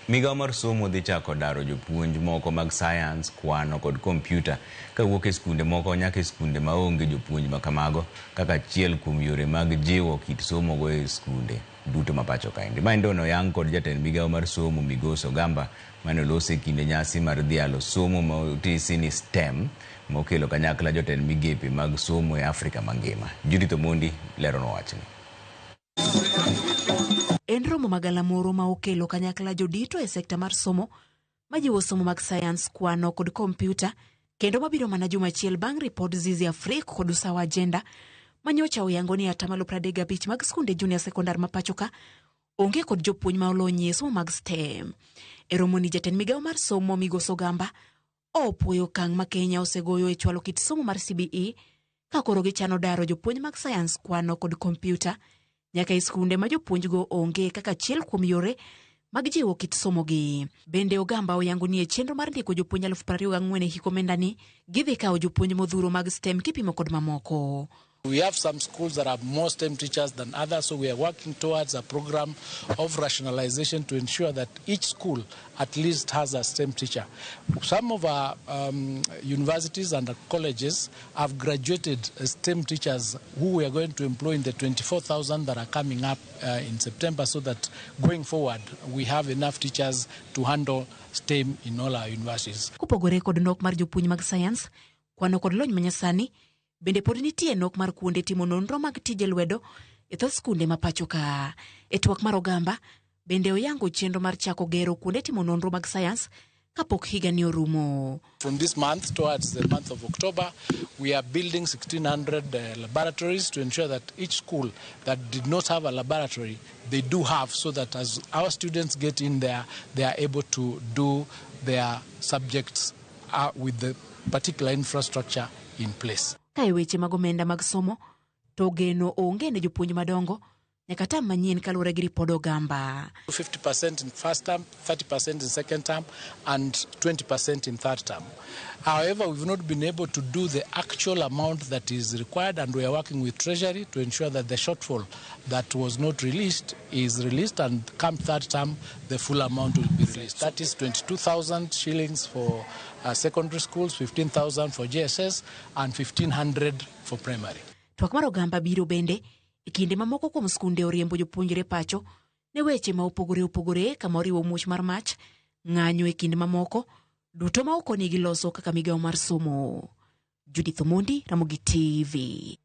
Migawo mar somo dhi chako daro jopuonj moko mag Sayans, kwano kod Kompyuta kawuok e skunde moko nyaka e skunde maonge jopuonj ma kamago kaka achiel kuom yore mag jiwo kit somo go e skunde duto ma pacho kaendi. Ma ndono yang kod jatend migawo mar somo Migosi Ogamba mane olose e kinde nyasi mar dhialo somo ma otisi ni STEM mokelo kanyakla jotend migepe mag somo e Afrika mangima. Judith Omondi lerono wachni. En romo magala moro ma okelo kanyakla jodito e sekta mar somo majiwo somo mag Sayans, kwano kod Kompyuta kendo mabiro mana juma achiel bang' ripod Zizi Afrika kod Usawa Agenda manyocha oyango ni 35% mag skunde junior sekondar ma pachoka onge kod jopuonj ma olony e somo mag STEM. E romo ni jatend migawo mar somo Migosi Ogamba opuoyo okang' ma Kenya osegoyo e chwalo kit somo mar CBE ka koro gichano daro jopuonj mag Sayans, kwano kod Kompyuta nyaka e skunde ma jopuonj go onge kaka achiel kuom yore mag jiwo kit somo gi. Bende Ogamba oyango ni e chenro mar ndiko jopuonj 24,000 e hik omenda ni gidhi kawo jopuonj modhuro mag STEM kipimo kod mamoko. We have some schools that have more STEM teachers than others, so we are working towards a program of rationalization to ensure that each school at least has a STEM teacher. Some of our universities and colleges have graduated STEM teachers who we are going to employ in the 24,000 that are coming up in September, so that going forward we have enough teachers to handle STEM in all our universities. Kupogore kod nok mar jopuonj mag Sayans, kwano kod lony manyasani bende pod nitie nok mar kuonde timo nonro mag tije lwedo e thoth skunde ma pachoka. E twak mar Ogamba bende oyango chenro mar chako gero kuonde timo nonro mag Sayans kapok higa ni orumo. From this month towards the month of October, we are building 1,600 laboratories to ensure that each school that did not have a laboratory, they do have, so that as our students get in there, they are able to do their subjects with the particular infrastructure in place. Ka e weche mag omenda mag somo, to geno onge ne jopuonj madongo nyaka tam manyien kaluwore gi ripod Ogamba. 50% in first term, 30% in second term, and 20% in third term. However, we've not been able to do the actual amount that is required, and we are working with Treasury to ensure that the shortfall that was not released is released, and come third term, the full amount will be released. That is 22,000 shillings for secondary schools, 15,000 for JSS, and 1,500 for primary. Twak mar Ogamba biro bende e kinde mamoko kuom skunde oriembo jopuonjre pacho ne weche ma opogore kama oriwo muoch mar mach, ng'anyo e kinde mamoko duto ma okonigi loso kaka migawo mar somo. Judith Omondi, Ramogi TV.